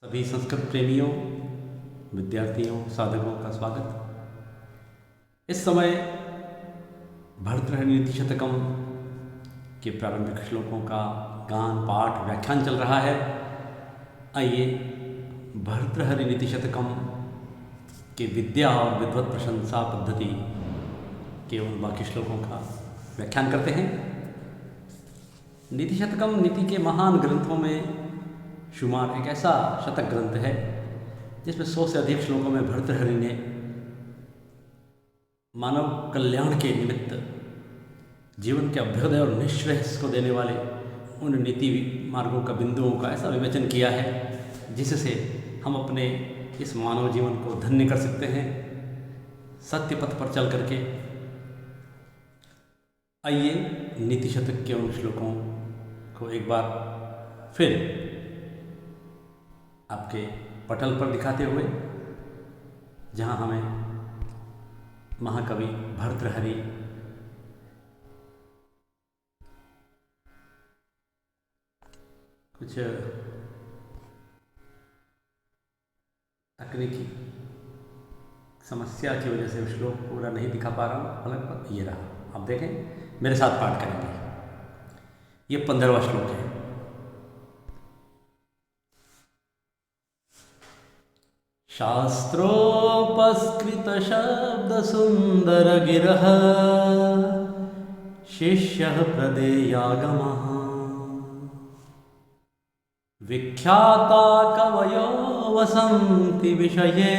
सभी संस्कृत प्रेमियों, विद्यार्थियों, साधकों का स्वागत। इस समय भर्तृहरि नीति शतकम के प्रारंभिक श्लोकों का गान, पाठ, व्याख्यान चल रहा है। आइए भर्तृहरि नीति शतकम के विद्या और विद्वत प्रशंसा पद्धति के उन बाकी श्लोकों का व्याख्यान करते हैं। नीति शतकम नीति के महान ग्रंथों में शुमार एक ऐसा शतक ग्रंथ है जिसमें 100 से अधिक श्लोकों में भर्तृहरि ने मानव कल्याण के निमित्त जीवन के अभ्युदय और निःश्रेयस को देने वाले उन नीति मार्गों का, बिंदुओं का ऐसा विवेचन किया है जिससे हम अपने इस मानव जीवन को धन्य कर सकते हैं, सत्य पथ पर चल करके। आइए नीति शतक के उन श्लोकों को एक बार फिर आपके पटल पर दिखाते हुए, जहाँ हमें महाकवि भर्तृहरि कुछ तकनीकी समस्या की वजह से श्लोक पूरा नहीं दिखा पा रहा हूँ। फलक पर ये रहा, आप देखें, मेरे साथ पाठ करेंगे। ये 15वां श्लोक है। शास्त्रोपस्कृत शब्द सुंदर गिरः शिष्यः प्रदेयागमः विख्याता कवयो वसन्ति विषये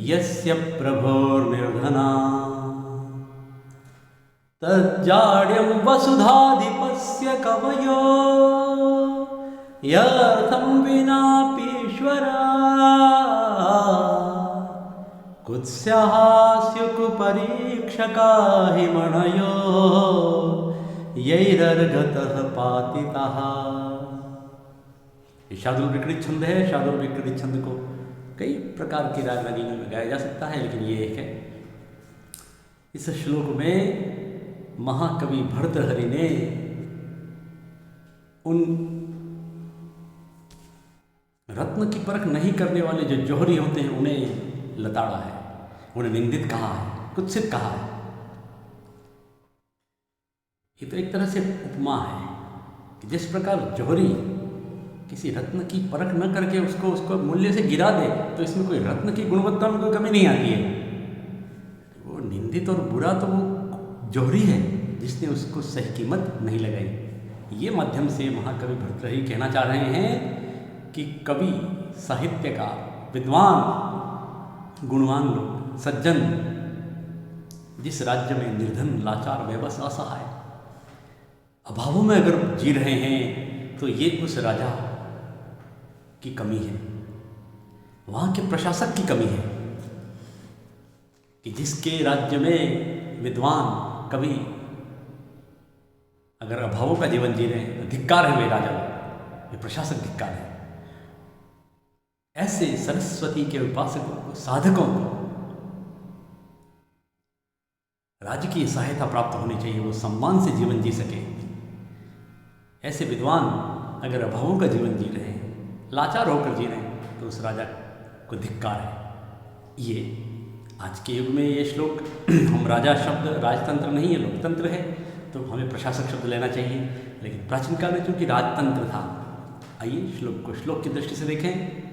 यस्य प्रभोर्निर्धना तज्जाड्यं वसुधाधिपस्य कवयो यर्थं विनापीश्वरा कुत्स्याहास्युकुपरीक्षका हि मणयो यैरर्गतः पातितः। ये शार्दूल विकृत छंद है। शार्दूल विकृत छंद को कई प्रकार की राग रागिनियों में गाया जा सकता है, लेकिन ये एक है। इस श्लोक में महाकवि भर्तृहरि ने उन रत्न की परख नहीं करने वाले जो जौहरी होते हैं उन्हें लताड़ा है, उन्हें निंदित कहा है, कुत्सित कहा है। ये तो एक तरह से उपमा है कि जिस प्रकार जौहरी किसी रत्न की परख न करके उसको मूल्य से गिरा दे, तो इसमें कोई रत्न की गुणवत्ता में कोई कमी नहीं आती है। वो निंदित और बुरा तो वो जौहरी है जिसने उसको सही कीमत नहीं लगाई। ये माध्यम से महाकवि भर्तृहरि कहना चाह रहे हैं कि कवि, साहित्यकार, विद्वान, गुणवान लोग, सज्जन जिस राज्य में निर्धन, लाचार, बेबस, असहाय, अभावों में अगर जी रहे हैं, तो ये उस राजा की कमी है, वहाँ के प्रशासक की कमी है कि जिसके राज्य में विद्वान, कवि अगर अभावों का जीवन जी रहे हैं, तो धिक्कार है वे राजा, ये प्रशासक धिक्कार है। ऐसे सरस्वती के उपासकों को, साधकों को राज्य की सहायता प्राप्त होनी चाहिए, वो सम्मान से जीवन जी सके। ऐसे विद्वान अगर अभावों का जीवन जी रहे हैं, लाचार होकर जी रहे हैं, तो उस राजा को धिक्कार है। ये आज के युग में ये श्लोक, हम राजा शब्द राजतंत्र नहीं है, लोकतंत्र है, तो हमें प्रशासक शब्द लेना चाहिए। लेकिन प्राचीन काल में चूंकि राजतंत्र था। आइए श्लोक को श्लोक की दृष्टि से देखें।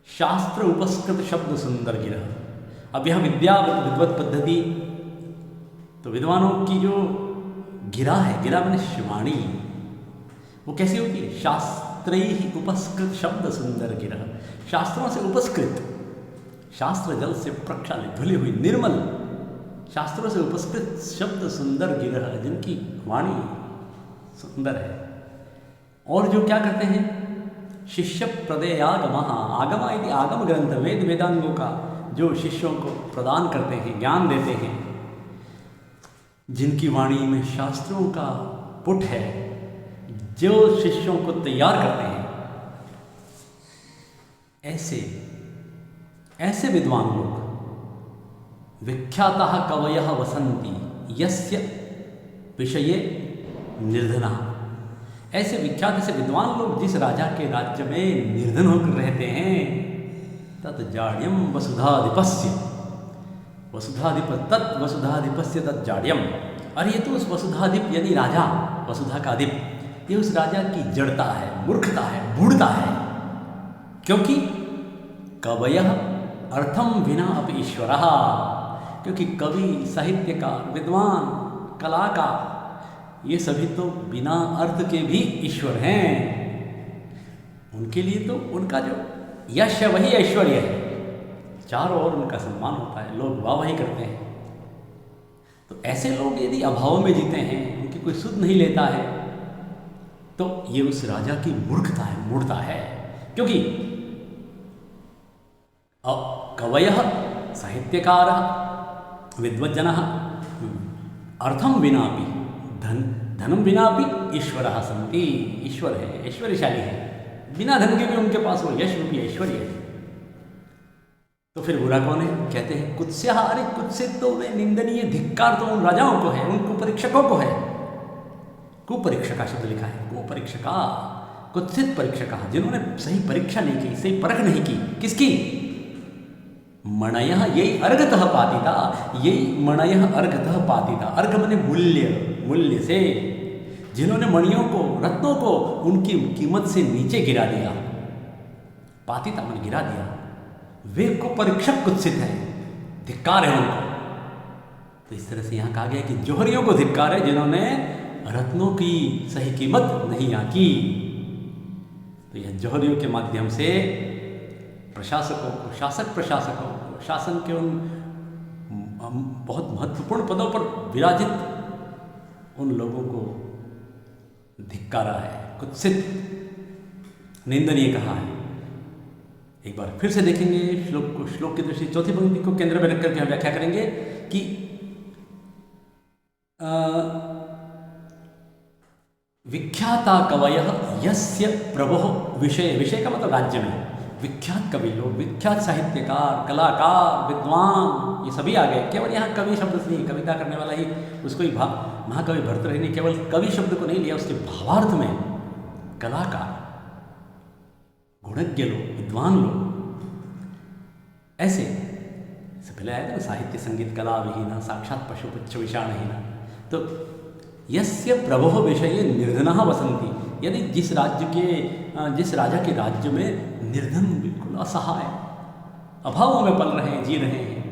शास्त्र उपस्कृत शब्द सुंदर गिरह। अब यह विद्या विद्वत पद्धति, तो विद्वानों की जो गिरा है, गिरा मैंने शिवाणी, वो कैसी होती है? शास्त्रैः उपस्कृत शब्द सुंदर गिरह। शास्त्रों से उपस्कृत, शास्त्र जल से प्रक्षालित, धुली हुई, निर्मल, शास्त्रों से उपस्कृत शब्द सुंदर गिरह, जिनकी वाणी सुंदर है। और जो क्या करते हैं? शिष्य प्रदेयागमः। आगम यदि आगम ग्रंथ, वेद वेदांगों का जो शिष्यों को प्रदान करते हैं, ज्ञान देते हैं, जिनकी वाणी में शास्त्रों का पुट है, जो शिष्यों को तैयार करते हैं, ऐसे विद्वान लोग विख्याताः कवयः वसन्ति यस्य विषये निर्धना। ऐसे विख्यात ऐसे विद्वान लोग जिस राजा के राज्य में निर्धन होकर रहते हैं, तत् जाड्यम वसुधाधिपस्य, तत् वसुधाधिपस्य तत् जाड्यम। और ये तो उस वसुधाधिप यानी राजा, वसुधा का अधिप, ये उस राजा की जड़ता है, मूर्खता है, मूढ़ता है। क्योंकि कवयः अर्थम विना अपि ईश्वरः, क्योंकि कवि, साहित्यकार, विद्वान, कलाकार, ये सभी तो बिना अर्थ के भी ईश्वर हैं। उनके लिए तो उनका जो यश है वही ऐश्वर्य है, चारों ओर उनका सम्मान होता है, लोग वाहवाही करते हैं। तो ऐसे लोग यदि अभाव में जीते हैं, उनकी कोई सुध नहीं लेता है, तो ये उस राजा की मूर्खता है, मूढ़ता है। क्योंकि कवयः साहित्यकारः विद्वज्जनः अर्थम विनापि धनम विनापि ईश्वरः सन्ति, ईश्वर है, ऐश्वर्यशाली है, बिना धन के भी उनके पास वो यश रूपी ऐश्वर्य है। तो फिर बुरा कौन है? कहते हैं कुत्स्यः, अरे कुत्सित तो वे निंदनीय, धिक्कार तो उन राजाओं को है, उन कुपरीक्षकों को है। कुपरीक्षका शब्द लिखा है, कुपरीक्षका, कुत्सित परीक्षका, जिन्होंने सही परीक्षा नहीं की, सही परख नहीं की। किसकी? मणयः यही अर्घतः पातिता, यही मणयः अर्घतः पातिता, अर्घ माने मूल्य, मूल्य से, जिन्होंने मणियों को, रत्नों को उनकी कीमत से नीचे गिरा दिया, पातिता माने गिरा दिया, वे को परीक्षक कुत्सित है, धिक्कार है उनको। तो इस तरह से यहाँ कहा गया कि जौहरियों को धिक्कार है जिन्होंने रत्नों की सही कीमत नहीं आंकी। तो यह जौहरियों के माध्यम से प्रशासकों को, शासक प्रशासकों को, शासन के उन बहुत महत्वपूर्ण पदों पर विराजित उन लोगों को धिक्कारा है, कुत्सित, निंदनीय कहा है। एक बार फिर से देखेंगे श्लोक को, श्लोक की दृष्टि चौथी पंक्ति को केंद्र में रखकर के हम व्याख्या करेंगे कि विख्याता कवयः यस्य प्रभो विषय, विषय का मतलब राज्य में विख्यात कवि लोग, विख्यात साहित्यकार, कलाकार, विद्वान, ये सभी आ गए। केवल यहाँ कवि शब्द से नहीं, कविता करने वाला ही उसको ही महाकवि भर्तृहरि ने केवल कवि शब्द को नहीं लिया, उसके भावार्थ में कलाकार, गुणज्ञ लोग, विद्वान लोग, ऐसे पहले आया था ना, साहित्य संगीत कला विहीना साक्षात पशुपुच्छ विषाणहीना। तो यस्य प्रभो विषये निर्धनः वसन्ति, यदि जिस राजा के राज्य में निर्धन, बिल्कुल असहाय, अभावों में पल रहे हैं, जी रहे हैं,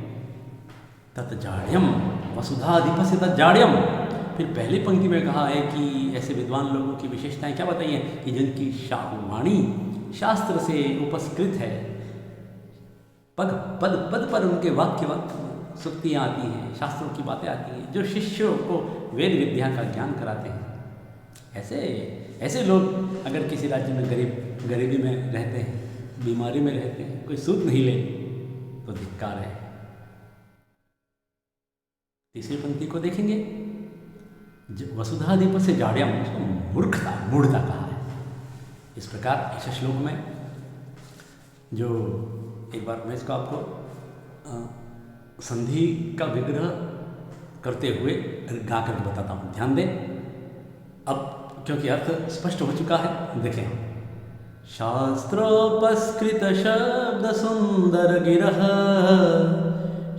तत्जाड्यम वसुधाधिपस्य तत्जाड्यम। फिर पहली पंक्ति में कहा है कि ऐसे विद्वान लोगों की विशेषताएं क्या बताइए कि जिनकी वाणी शास्त्र से उपस्कृत है, पद पद पद पर उनके वाक्य सुक्तियाँ आती हैं, शास्त्रों की बातें आती हैं, जो शिष्यों को वेद विद्या का ज्ञान कराते हैं। ऐसे लोग अगर किसी राज्य में गरीबी में रहते हैं, बीमारी में रहते हैं, कोई सूद नहीं ले, तो धिक्कार है। तीसरी पंक्ति को देखेंगे, वसुधाधिप से जाड्यम, उसको मूर्खता, मूढ़ता कहा है। इस प्रकार इस श्लोक में जो एक बार मैं इसको आपको संधि का विग्रह करते हुए गा कर बताता हूँ, ध्यान दें। अब क्योंकि अर्थ स्पष्ट हो चुका है, देखें। शास्त्रोपस्कृत शब्द सुंदर गिरह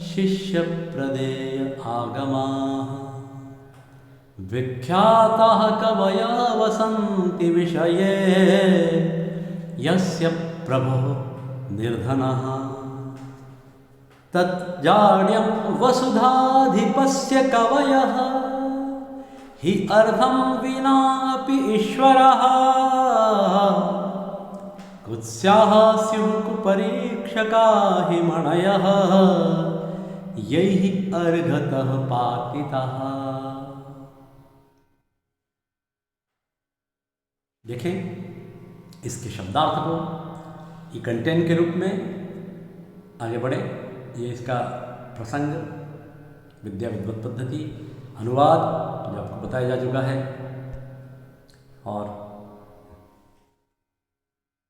शिष्य प्रदेय आगमाः विख्याताः कवयः वसन्ति विषये यस्य प्रभो निर्धनः तज्जाड्यं वसुधाधिपस्य कवयः हि अर्थं विनापि ईश्वरः कुत्स्याः स्युः कुपरीक्षका हि मणयः यैहि अर्घतः पातितः। देखें इसके शब्दार्थ को, ये कंटेंट के रूप में आगे बढ़े। ये इसका प्रसंग, विद्या विद्वत पद्धति, अनुवाद जो आपको बताया जा चुका है, और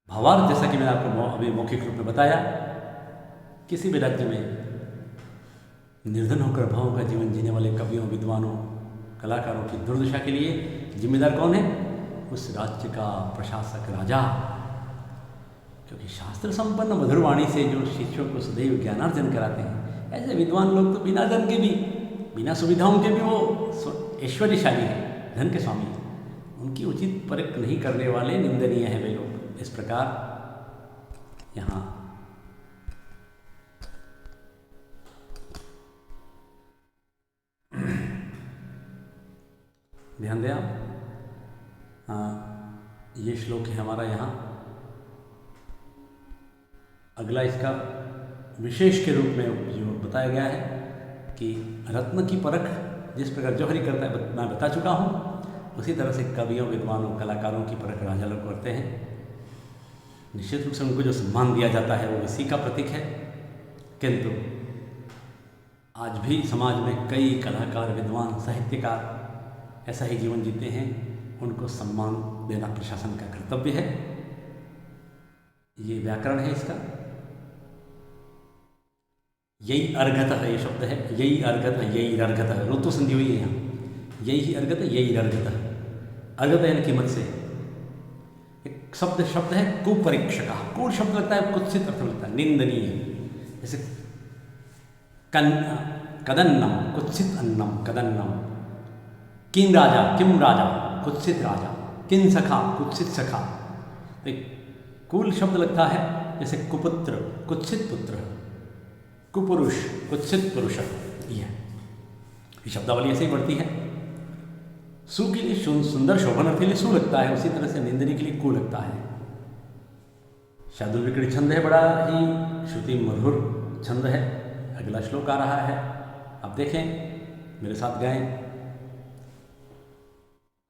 भावार्थ जैसा कि मैंने आपको अभी मौखिक रूप में बताया। किसी भी राज्य में निर्धन होकर भावों का जीवन जीने वाले कवियों, विद्वानों, कलाकारों की दुर्दशा के लिए जिम्मेदार कौन है? उस राज्य का प्रशासक राजा, क्योंकि शास्त्र संपन्न मधुरवाणी से जो शिष्यों को सदैव ज्ञानार्जन कराते हैं, ऐसे विद्वान लोग तो बिना धन के भी, बिना सुविधाओं के भी वो ऐश्वर्यशाली हैं, धन के स्वामी हैं। उनकी उचित परख नहीं करने वाले निंदनीय हैं वे लोग। इस प्रकार यहाँ ध्यान दें आप। ये श्लोक है हमारा यहाँ। अगला इसका विशेष के रूप में जो बताया गया है कि रत्न की परख जिस प्रकार जौहरी करता है, मैं बता चुका हूँ, उसी तरह से कवियों, विद्वानों, कलाकारों की परख राजा लोग करते हैं। निश्चित रूप से उनको जो सम्मान दिया जाता है वो इसी का प्रतीक है। किंतु आज भी समाज में कई कलाकार, विद्वान, साहित्यकार ऐसा ही जीवन जीते हैं, उनको सम्मान देना प्रशासन का कर्तव्य है। ये व्याकरण है इसका। यही अर्घत है, ये शब्द है, यही अर्घत है, यही अर्घत है, ऋतु संधि हुई है यहाँ। यही अर्घत है, यही अर्घत है। अर्घत है यानी मत से। एक शब्द है कुपरीक्षका। कूल शब्द लगता है, कुत्सित अर्थ लगता है, निंदनीय। जैसे कदन्नम, कुत्सित अन्नम, कदन्नम। किम राजा, कुत्सित राजा। किन सखा, कुत्सित सखा। एक कूल शब्द लगता है जैसे कुपुत्र, कुत्सित पुत्र, कुपुरुष, कुत्सित पुरुष। ये शब्दावली ऐसे ही बढ़ती है। सु के लिए सुंदर, शोभन अर्थ के लिए सु लगता है, उसी तरह से निंदनी के लिए कु लगता है। शार्दुल विक्री छंद है, बड़ा ही श्रुति मधुर छंद है। अगला श्लोक आ रहा है, अब देखें, मेरे साथ गाएं।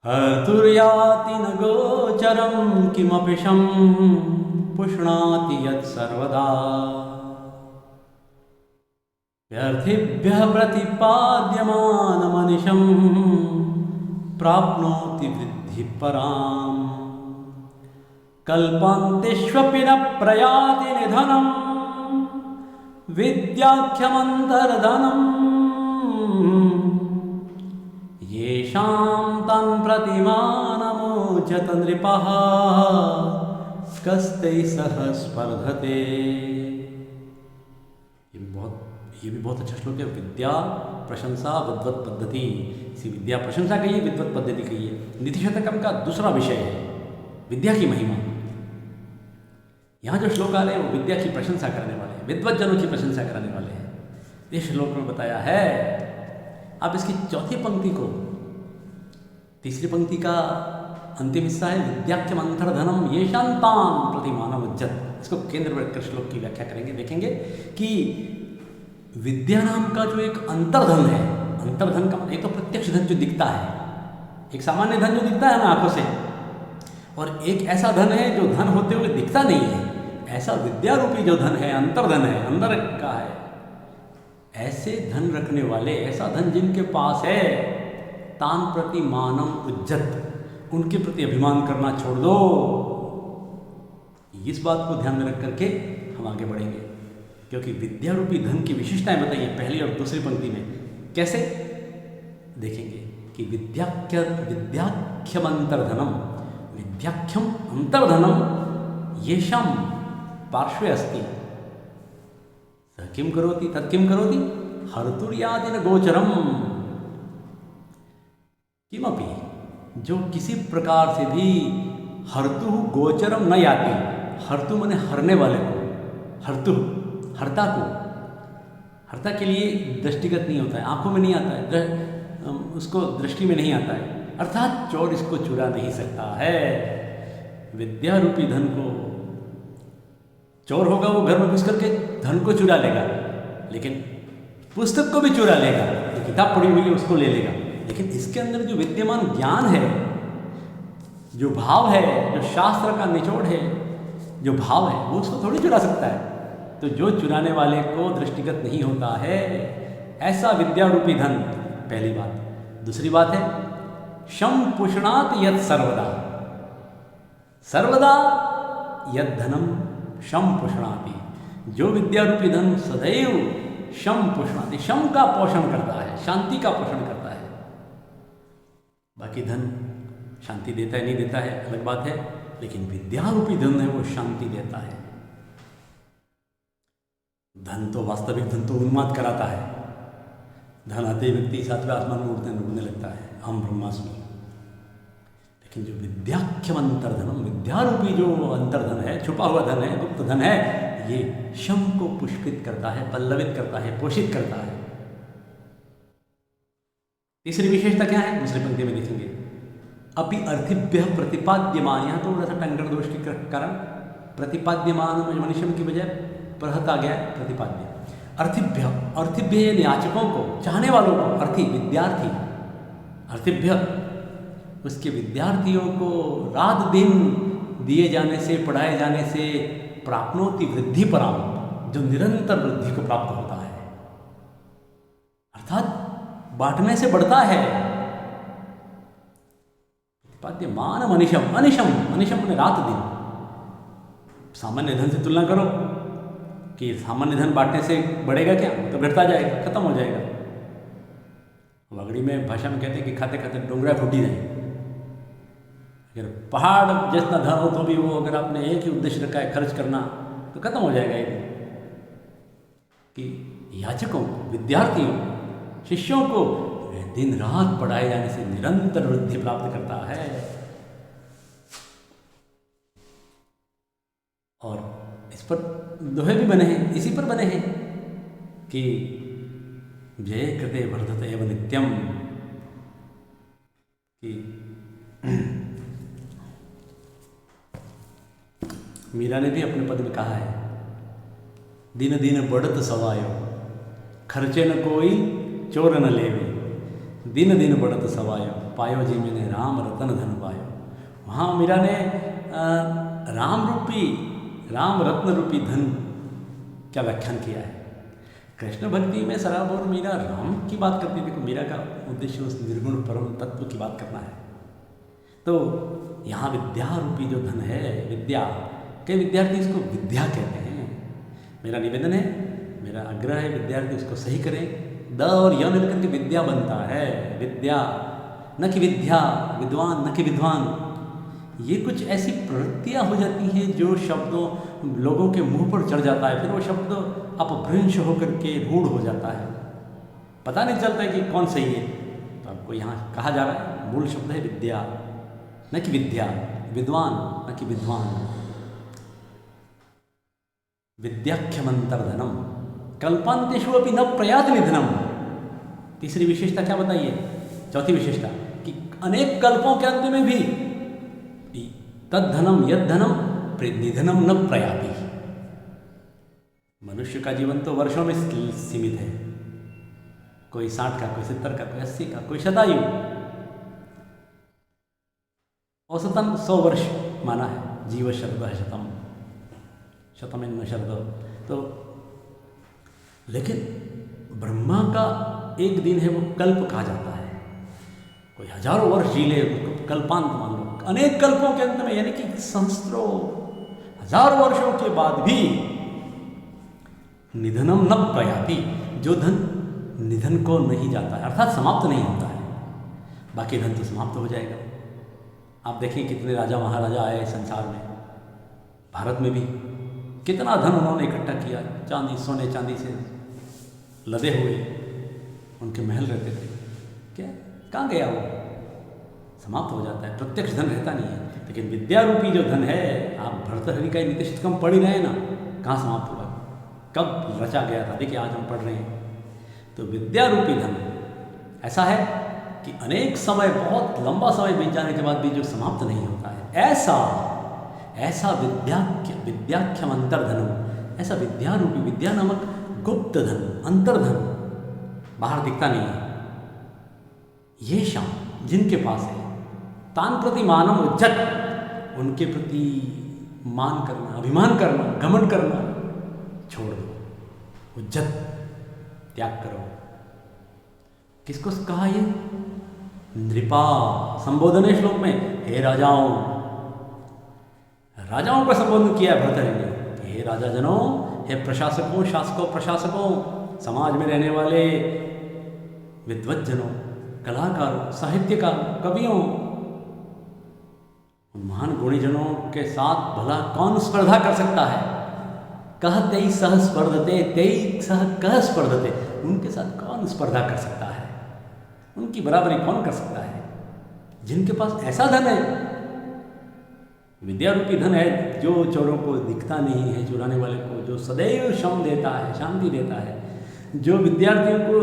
हर्तुर्याति न गोचरं किमपि शं पुष्णाति यत् सर्वदा व्यर्थिभ्यः प्रतिपाद्यमानमनिशं प्राप्नोति वृद्धिपराम् कल्पान्तेष्वपि न प्रयाति निधनं विद्याख्यमन्तर्धनम् येषां तं प्रतिमानमोचत नृपः कस्तैः सह स्पर्धते। ये भी बहुत अच्छा श्लोक है। विद्या प्रशंसा विद्वत पद्धति। इसी विद्या प्रशंसा कही है, विद्वत पद्धति कही है। नीति शतकम का दूसरा विषय है विद्या की महिमा। यहाँ जो श्लोक आ रहे हैं वो विद्या की प्रशंसा करने वाले हैं, विद्वत जनों की प्रशंसा करने वाले हैं। इस श्लोक में बताया है। आप इसकी चौथी पंक्ति को, तीसरी पंक्ति का अंतिम हिस्सा है विद्याख्यम अंतर्धनम ये शांतान प्रतिमानम उज्जत। इसको केंद्र में रखकर श्लोक की व्याख्या करेंगे। देखेंगे कि विद्या नाम का जो एक अंतर्धन है, अंतर्धन का मतलब एक तो प्रत्यक्ष धन जो दिखता है, एक सामान्य धन जो दिखता है हमें आंखों से, और एक ऐसा धन है जो धन होते हुए दिखता नहीं है। ऐसा विद्या रूपी जो धन है, अंतर्धन है, अंदर का है। ऐसे धन रखने वाले, ऐसा धन जिनके पास है, तान प्रति मानम उज्जत, उनके प्रति अभिमान करना छोड़ दो। इस बात को ध्यान में रख करके हम आगे बढ़ेंगे, क्योंकि विद्या रूपी धन की विशेषताएं बताइए पहली और दूसरी पंक्ति में। कैसे देखेंगे कि विद्याख्यम अंतर्धनम, विद्याख्यम अंतर्धनम येषां पार्श्वे अस्ति स किं करोति तत् किं करोति हर्तुर्यादि न गोचरम। किमपि, जो किसी प्रकार से भी हर्तु गोचरम न याति। हर्तु माने हरने वाले को, हर्तु हर्ता को, हर्ता के लिए दृष्टिगत नहीं होता है, आंखों में नहीं आता है, उसको दृष्टि में नहीं आता है, अर्थात चोर इसको चुरा नहीं सकता है। विद्या रूपी धन को, चोर होगा वो घर में घुस करके धन को चुरा लेगा, लेकिन पुस्तक को भी चुरा लेगा, जो किताब पढ़ी हुई है उसको ले लेगा। लेकिन इसके अंदर जो विद्यमान ज्ञान है, जो भाव है, जो शास्त्र का निचोड़ है, जो भाव है, वो उसको थोड़ी चुरा सकता है। तो जो चुराने वाले को दृष्टिगत नहीं होता है, ऐसा विद्या रूपी धन, पहली बात। दूसरी बात है शम पुष्णात यत् सर्वदा, सर्वदा यद धनम शम पुष्णाति। जो विद्या रूपी धन सदैव शम पुष्णाति, शम का पोषण करता है, शांति का पोषण करता है। बाकी धन शांति देता है नहीं देता है अलग बात है, लेकिन विद्या रूपी धन है वो शांति देता है। धन तो वास्तविक धन तो उन्माद कराता है। धन आते ही व्यक्ति सातवें आसमान में उड़ने लगता है, हम ब्रह्मास्मि। लेकिन जो विद्याख्यम अंतर्धनम, विद्या रूपी जो अंतर्धन है, छुपा हुआ धन है, गुप्त धन है, ये शम को पुष्पित करता है, पल्लवित करता है, पोषित करता है। तीसरी विशेषता क्या है, दूसरी पंक्ति में देखेंगे। अपि अर्थिभ्य प्रतिपाद्यमान, यहाँ थोड़ा सा टंगड़ दोष के कारण प्रतिपाद्यमान मनुष्य की बजाय प्रहत आ गया है प्रतिपाद्य। अर्थिभ्य, अर्थिभ्य याचकों को, चाहने वालों को, अर्थी विद्यार्थी, अर्थिभ्य उसके विद्यार्थियों को रात दिन दिए जाने से, पढ़ाए जाने से प्राप्नोति वृद्धि पराम, जो निरंतर वृद्धि को प्राप्त होता है, अर्थात बांटने से बढ़ता है। प्रतिपाद्यमान अनिशम, अनिशम, अनिशम ने रात दिन। सामान्य धन से तुलना करो कि सामान्य धन बांटने से बढ़ेगा क्या, तो घटता जाएगा, खत्म हो जाएगा। वगड़ी में भाषा में कहते हैं कि खाते खाते डोंगरा फूटी जाए। अगर पहाड़ जितना धन हो तो भी वो अगर आपने एक ही उद्देश्य रखा है खर्च करना, तो खत्म हो जाएगा। कि याचकों को, विद्यार्थियों को, शिष्यों को दिन रात पढ़ाए जाने से निरंतर वृद्धि प्राप्त करता है। और इस पर दोहे भी बने हैं, इसी पर बने हैं कि जय कृते वर्धते एव नित्यम, कि मीरा ने भी अपने पद में कहा है, दिन दिन बढ़त सवायो, खर्चे न कोई चोर न लेवे, दिन दिन बढ़त सवायो, पायो जी मैंने राम रतन धन पायो। वहाँ मीरा ने राम रत्न रूपी धन क्या व्याख्यान किया है। कृष्ण भक्ति में सराबोर मीरा राम की बात करती थी, मीरा का उद्देश्य उस निर्गुण परम तत्व की बात करना है। तो यहाँ विद्या रूपी जो धन है, विद्या, कई विद्यार्थी इसको विद्या कहते हैं। मेरा निवेदन है, मेरा आग्रह है, विद्यार्थी उसको सही करें। द और य मिलकर के विद्या बनता है। विद्या न कि विद्या, विद्वान न कि विद्वान, ये कुछ ऐसी प्रवृत्तियाँ हो जाती हैं जो शब्दों लोगों के मुंह पर चढ़ जाता है, फिर वो शब्द अपभ्रंश होकर के रूढ़ हो जाता है, पता नहीं चलता है कि कौन सही है। तो आपको यहाँ कहा जा रहा है मूल शब्द है विद्या न कि विद्या, विद्वान न कि विद्वान। विद्याख्यमंतर्धनम कल्पांतेषु अपि न प्रयात निधनम। तीसरी विशेषता क्या बताइए, चौथी विशेषता कि अनेक कल्पों के अंत में भी तद्धनम यद्धनम निधनम न प्रयाति। मनुष्य का जीवन तो वर्षों में सीमित है, कोई 60 का, कोई 70 का, कोई 80 का, कोई शतायु, औसतन 100 वर्ष माना है। जीव शरद शतम, शतमेन शरद। तो लेकिन ब्रह्मा का एक दिन है वो कल्प कहा जाता है। कोई हजारों वर्ष जी ले उसको कल्पांत मान लो। अनेक कल्पों के अंत में, यानी कि सहस्त्रों हजार वर्षों के बाद भी निधनम न प्रयाति, जो धन निधन को नहीं जाता है, अर्थात समाप्त नहीं होता है। बाकी धन तो समाप्त हो जाएगा। आप देखिए कितने राजा महाराजा आए संसार में, भारत में भी कितना धन उन्होंने इकट्ठा किया, चांदी सोने चांदी से लदे हुए उनके महल रहते थे। क्या कहाँ गया वो, समाप्त हो जाता है। प्रत्यक्ष धन रहता नहीं है। लेकिन विद्या रूपी जो धन है, आप भर्तृहरि का नितिष्ठितम पढ़ ही रहे ना, कहाँ समाप्त होगा, कब रचा गया था। देखिए आज हम पढ़ रहे हैं। तो विद्या रूपी धन ऐसा है कि अनेक समय, बहुत लंबा समय बीत जाने के बाद भी जो समाप्त नहीं होता है, ऐसा विद्याख्यम अंतर्धनम, ऐसा विद्या रूपी, विद्या नामक गुप्त धन, अंतर्धन, बाहर दिखता नहीं है, ये शाम जिनके पास है, तान प्रति मानम उज्जत, उनके प्रति मान करना, अभिमान करना, घमंड करना छोड़ दो, उज्जत त्याग करो। किसको कहा ये? नृपा संबोधन श्लोक में, हे राजाओं, राजाओं का संबोधन किया है भर्तृहरि ने। हे राजा जनों, हे प्रशासकों, शासकों, प्रशासकों, समाज में रहने वाले विद्वज्जनों, कलाकारों, साहित्यकारों, कवियों, उन महान गुणीजनों के साथ भला कौन स्पर्धा कर सकता है? कह तेई सह स्पर्धते, तेई सह कह स्पर्धते, उनके साथ कौन स्पर्धा कर सकता है? उनकी बराबरी कौन कर सकता है? जिनके पास ऐसा धन है, विद्या रूपी धन है, जो चोरों को दिखता नहीं है, चुराने वाले को, जो सदैव शम देता है, शांति देता है, जो विद्यार्थियों को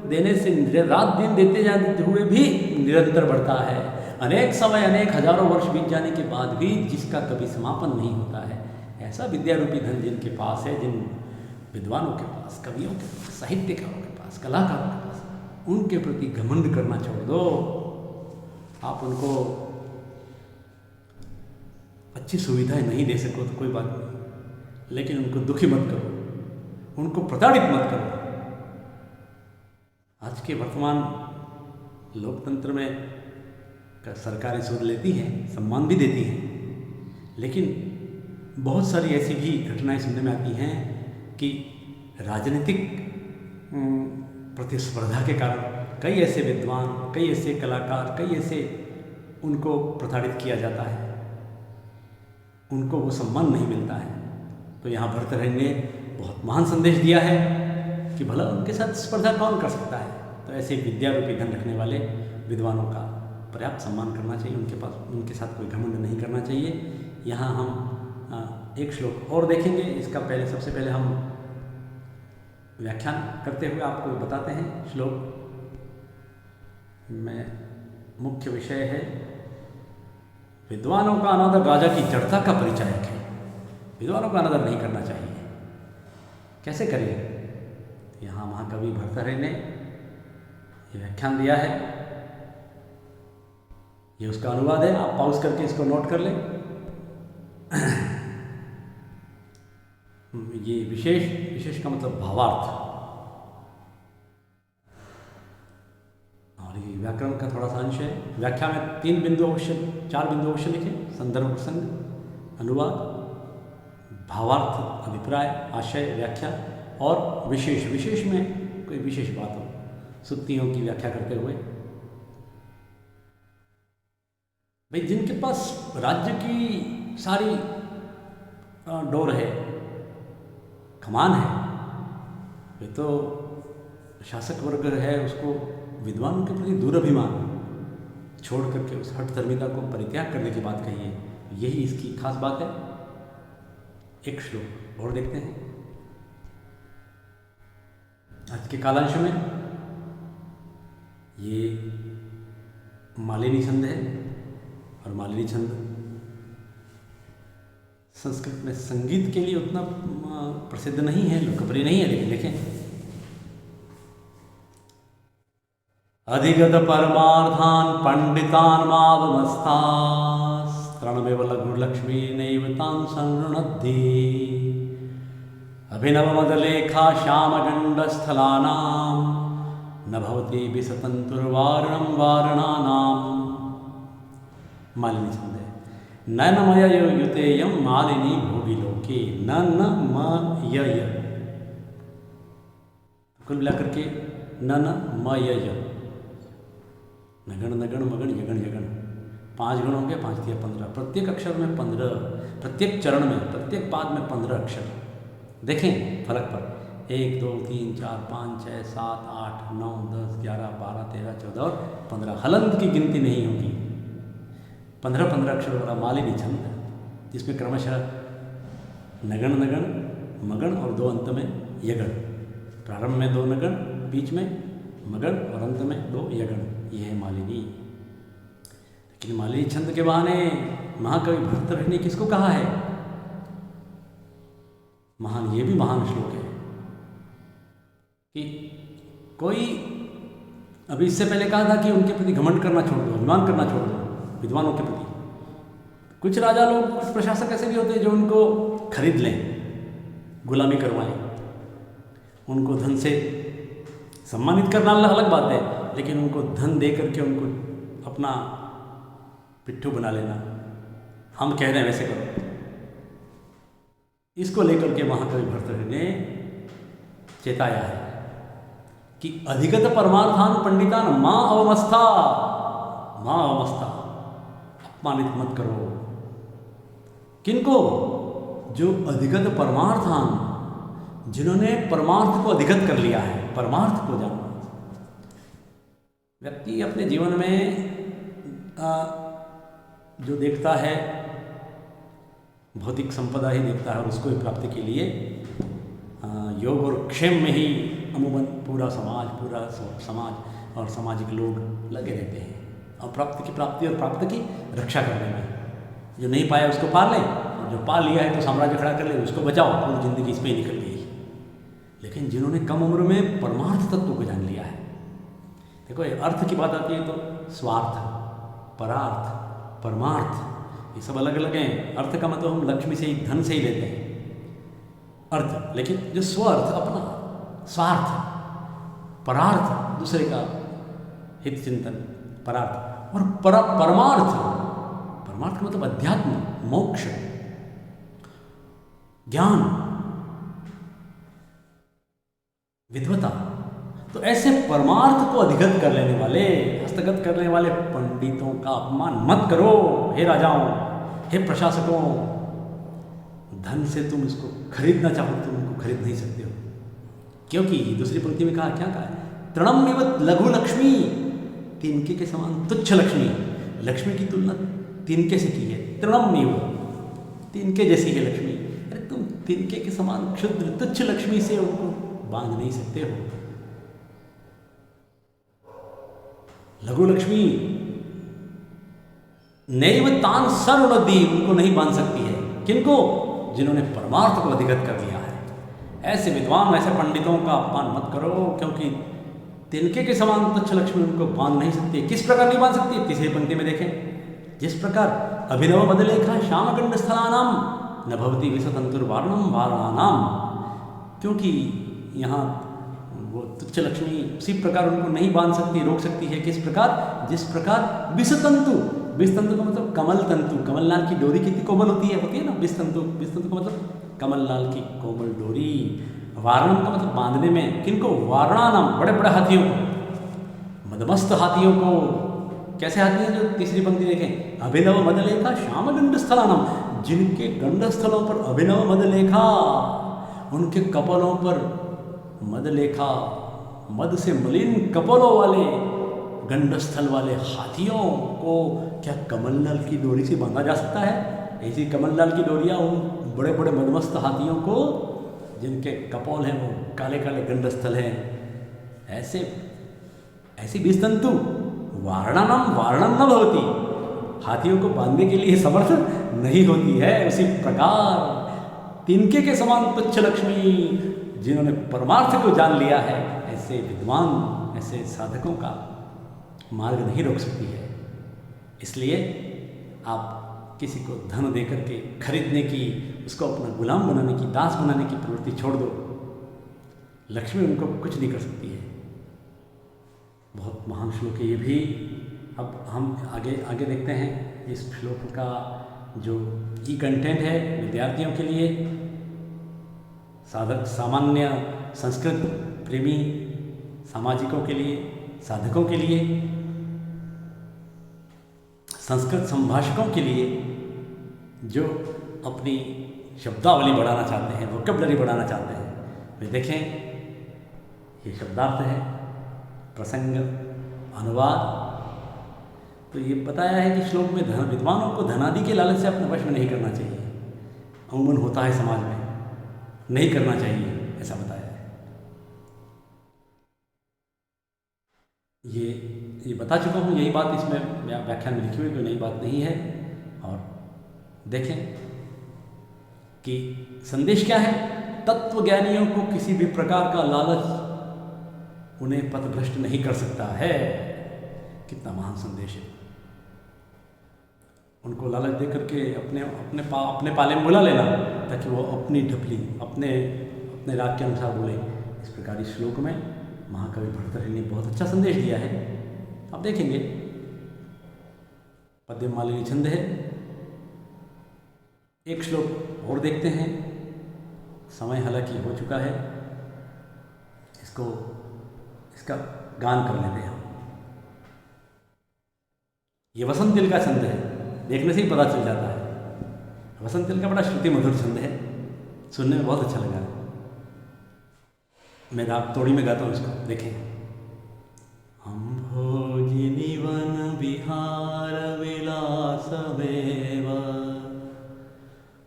देने से रात दिन देते जाते हुए भी निरंतर बढ़ता है, अनेक समय अनेक हजारों वर्ष बीत जाने के बाद भी जिसका कभी समापन नहीं होता है, ऐसा विद्या रूपी धन जिनके पास है, जिन विद्वानों के पास, कवियों के पास, साहित्यकारों के पास, कलाकारों के पास, उनके प्रति घमंड करना छोड़ दो। आप उनको अच्छी सुविधाएं नहीं दे सको तो कोई बात नहीं, लेकिन उनको दुखी मत करो, उनको प्रताड़ित मत करो। आज के वर्तमान लोकतंत्र में सरकारें सूद लेती हैं, सम्मान भी देती हैं, लेकिन बहुत सारी ऐसी भी घटनाएं सुनने में आती हैं कि राजनीतिक प्रतिस्पर्धा के कारण कई ऐसे विद्वान, कई ऐसे कलाकार, कई ऐसे उनको प्रताड़ित किया जाता है, उनको वो सम्मान नहीं मिलता है। तो यहाँ भर्तृहरि ने बहुत महान संदेश दिया है कि भला उनके साथ स्पर्धा कौन कर सकता है। तो ऐसे विद्या रूपी धन रखने वाले विद्वानों का पर्याप्त सम्मान करना चाहिए, उनके साथ कोई घमंड नहीं करना चाहिए। यहाँ हम एक श्लोक और देखेंगे। इसका सबसे पहले हम व्याख्यान करते हुए आपको बताते हैं। श्लोक में मुख्य विषय है विद्वानों का अनादर राजा की जड़ता का परिचायक है। विद्वानों का अनादर नहीं करना चाहिए। कैसे करें? यहाँ महाकवि भर्तृहरि ने ये व्याख्यान दिया है, ये उसका अनुवाद है, आप पॉज करके इसको नोट कर लें। ये विशेष का मतलब भावार्थ, और ये व्याकरण का थोड़ा सा अंश है। व्याख्या में 4 बिंदु अवश्य लिखे। संदर्भ प्रसंग, अनुवाद, भावार्थ, अभिप्राय, आशय, व्याख्या और विशेष में कोई विशेष बात हो, सुक्तियों की व्याख्या करते हुए। भाई जिनके पास राज्य की सारी डोर है, कमान है, वे तो शासक वर्ग है, उसको विद्वानों के प्रति दुरभिमान छोड़ करके उस हठधर्मिता को परित्याग करने की बात कही है। यही इसकी खास बात है। एक श्लोक और देखते हैं आज के कालांश में। ये मालिनी छंद है, और मालिनी छंद संस्कृत में संगीत के लिए उतना प्रसिद्ध नहीं है, लोकप्रिय नहीं है, लेकिन देखें। अधिगत परमार्थान पंडितान मावमस्तास्तृणमेव लघुलक्ष्मी नैवतां संऋणद्धि अभिनवमदलेखा श्यामगण्डस्थलानां न भवति विसतन्तुर्वारणं वारणानाम्। मालिनी छंद है। ननमययुतेयं मालिनी भोगिलोके, ननमयय, कुल मिलाकर के ननमयय, नगण नगण मगण यगण यगण, 5 गण होंगे, 5 दिया 15। प्रत्येक अक्षर में 15, प्रत्येक चरण में, प्रत्येक पाद में 15 अक्षर। देखें फलक पर 1 2 3 4 5 6 7 8 9 10 11 12 13 14 और 15। हलंत की गिनती नहीं होगी। 15 अक्षर वाला मालिनी छंद, जिसमें क्रमशः नगण नगण मगण और 2 अंत में यगण। प्रारंभ में 2 नगण, बीच में मगण और अंत में 2 यगण। यह है मालिनी। लेकिन मालिनी छंद के बहाने महाकवि भर्तृहरि ने किसको कहा है महान? ये भी महान श्लोक है कि कोई, अभी इससे पहले कहा था कि उनके प्रति घमंड करना छोड़ दो, अभिमान करना छोड़ दो विद्वानों के प्रति। कुछ राजा लोग, कुछ प्रशासक ऐसे भी होते हैं जो उनको खरीद लें, गुलामी करवाएं, उनको धन से सम्मानित करना अलग बात है, लेकिन उनको धन दे करके उनको अपना पिट्ठू बना लेना, हम कह रहे हैं वैसे करो। इसको लेकर के महाकवि भर्तृहरि ने चेताया है कि अधिगत परमार्थान पंडितान मां अवमस्था, अपमानित मत करो, किनको? जो अधिगत परमार्थान, जिन्होंने परमार्थ को अधिगत कर लिया है, परमार्थ को जाना। व्यक्ति अपने जीवन में जो देखता है भौतिक संपदा ही देखता है और उसको ही प्राप्ति के लिए योग और क्षेम में ही अमूमन पूरा समाज और सामाजिक लोग लगे रहते हैं और प्राप्ति और प्राप्त की रक्षा करने में। जो नहीं पाया उसको पा ले, और जो पा लिया है तो साम्राज्य खड़ा कर ले, उसको बचाओ, पूरी जिंदगी इस पर ही निकल गई। लेकिन जिन्होंने कम उम्र में परमार्थ तत्व को जान लिया है, देखो अर्थ की बात आती है तो स्वार्थ, परार्थ, परमार्थ, ये सब अलग अलग हैं। अर्थ का मतलब हम लक्ष्मी से ही, धन से ही लेते हैं अर्थ, लेकिन जो स्वार्थ अपना, स्वार्थ, परार्थ दूसरे का हित चिंतन, परार्थ, और परमार्थ, परमार्थ का मतलब अध्यात्म, मोक्ष, ज्ञान, विद्वता। तो ऐसे परमार्थ को अधिगत कर लेने वाले, हस्तगत करने वाले पंडितों का अपमान मत करो हे राजाओं, हे प्रशासकों। धन से तुम इसको खरीदना चाहो, तुम उनको खरीद नहीं सकते हो, क्योंकि दूसरी पंक्ति में कहा, क्या कहा? तृणम इव लघु लक्ष्मी, तिनके के समान तुच्छ लक्ष्मी। लक्ष्मी की तुलना तिनके से की है, तृणम इव, तिनके जैसी है लक्ष्मी। अरे तुम तिनके के समान क्षुद्र तुच्छ लक्ष्मी से उनको बांध नहीं सकते हो। लघु लक्ष्मी नैव तान सर्वनदी, उनको नहीं बांध सकती है। किनको? जिन्होंने परमार्थ को अधिगत कर लिया है। ऐसे विद्वान, ऐसे पंडितों का अपमान मत करो, क्योंकि तिनके के समान तुच्छ लक्ष्मी उनको बांध नहीं सकती है। किस प्रकार नहीं बांध सकती है? तीसरी पंक्ति में देखें, जिस प्रकार अभिनव बदलेखा श्यामगंड स्थलानाम न भवती विसतंतुर्वारणम वारणानाम, क्योंकि यहाँ वो तुच्छ लक्ष्मी उसी प्रकार उनको नहीं बांध सकती, रोक सकती है। किस प्रकार? जिस प्रकार विषतंतु, विषतंतु का मतलब कमल तंतु, कमललाल की डोरी कितनी कोमल होती है ना, विषतंतु, विषतंतु का मतलब कमललाल की कोमल डोरी। वारणम का मतलब बांधने में, किनको? वारणानाम, बड़े बड़े हाथियों को, मदमस्त हाथियों को। कैसे हाथी हैं? जो तीसरी पंक्ति देखें, अभिनव मदलेखा श्यामगंड स्थलानम, जिनके गंड स्थलों पर अभिनव मदलेखा, उनके कपलों पर मदलेखा, मद से मलिन कपलों वाले, गंडस्थल वाले हाथियों को क्या कमललाल की डोरी से बांधा जा सकता है? ऐसी कमललाल की डोरियां उन बड़े बड़े मदमस्त हाथियों को, जिनके कपोल हैं वो काले काले गंडस्थल हैं, ऐसी विस्तंतु वारणानाम वारणम न भवती, हाथियों को बांधने के लिए समर्थ नहीं होती है। उसी प्रकार तिनके के समान तुच्छ लक्ष्मी, जिन्होंने परमार्थ को जान लिया है, ऐसे विद्वान, ऐसे साधकों का मार्ग नहीं रोक सकती है। इसलिए आप किसी को धन दे करके खरीदने की, उसको अपना गुलाम बनाने की, दास बनाने की प्रवृत्ति छोड़ दो। लक्ष्मी उनको कुछ नहीं कर सकती है। बहुत महान श्लोक है ये भी। अब हम आगे देखते हैं इस श्लोक का जो ई कंटेंट है विद्यार्थियों के लिए, साधक, सामान्य संस्कृत प्रेमी सामाजिकों के लिए, साधकों के लिए, संस्कृत संभाषकों के लिए, जो अपनी शब्दावली बढ़ाना चाहते हैं, वोकैबुलरी बढ़ाना चाहते हैं। वे देखें, ये शब्दार्थ है, प्रसंग, अनुवाद। तो ये बताया है कि श्लोक में विद्वानों को धनादि के लालच से अपने वश में नहीं करना चाहिए। अमूमन होता है समाज में, नहीं करना चाहिए, ऐसा बताया है। ये बता चुका हूँ, यही बात इसमें व्याख्यान में लिखी हुई, कोई नई बात नहीं है। और देखें कि संदेश क्या है। तत्वज्ञानियों को किसी भी प्रकार का लालच उन्हें पथभ्रष्ट नहीं कर सकता है। कितना महान संदेश है। उनको लालच दे करके अपने पाले में बुला लेना, ताकि वो अपनी ढपली अपने राग के अनुसार बोले। इस प्रकार इस श्लोक में महाकवि भर्तृहरि ने बहुत अच्छा संदेश दिया है। आप देखेंगे, पद्य मालिनी छंद है। एक श्लोक और देखते हैं, समय हालांकि हो चुका है, इसका गान कर लेते हैं हम। ये वसंत दिल का छंद है, देखने से ही पता चल जाता है। वसंत तिलक का बड़ा श्रुति मधुर छंद है, सुनने में बहुत अच्छा लगा। मैं राग तोड़ी में गाता हूँ इसको, देखें। अम्भोजिनी वन विहार विलासमेव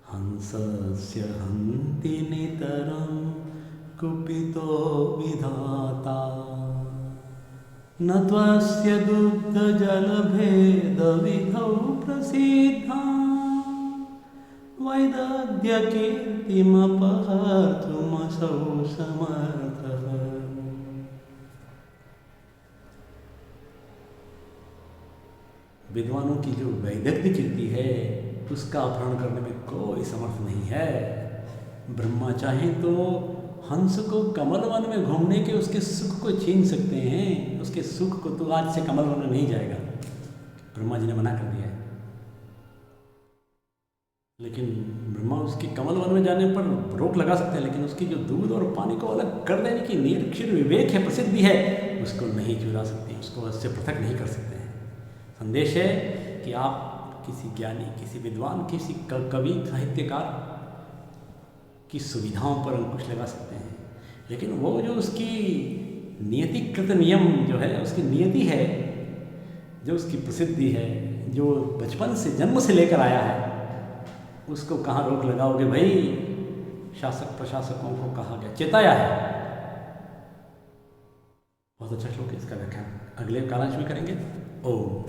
हंसस्य हन्ति नितरं कुपितो विधाता न त्वस्य दुग्धजलभेदविधौ प्रसिद्धा वैदग्ध्यकीर्तिमपहर्तुमसौ समर्थः। विद्वानों की जो वैदग्ध्य कीर्ति है उसका अपहरण करने में कोई समर्थ नहीं है। ब्रह्मा चाहें तो हंस को कमल वन में घूमने के उसके सुख को छीन सकते हैं। उसके सुख को तो आज से कमल वन में नहीं जाएगा, ब्रह्मा जी ने मना कर दिया है। लेकिन ब्रह्मा उसके कमल वन में जाने पर रोक लगा सकते हैं, लेकिन उसकी जो दूध और पानी को अलग कर देने की निरक्षर विवेक है, प्रसिद्धि है, उसको नहीं चुरा सकते, उसको उससे पृथक नहीं कर सकते हैं। संदेश है कि आप किसी ज्ञानी, किसी विद्वान, किसी कवि, साहित्यकार की सुविधाओं पर अंकुश लगा सकते हैं, लेकिन वो जो उसकी नियतिकृत नियम जो है, उसकी नियति है, जो उसकी प्रसिद्धि है, जो बचपन से जन्म से लेकर आया है, उसको कहाँ रोक लगाओगे भाई। शासक प्रशासकों को कहा गया, चेताया है। बहुत अच्छा श्लोक है, इसका व्याख्यान अगले कालांश में करेंगे। ओम।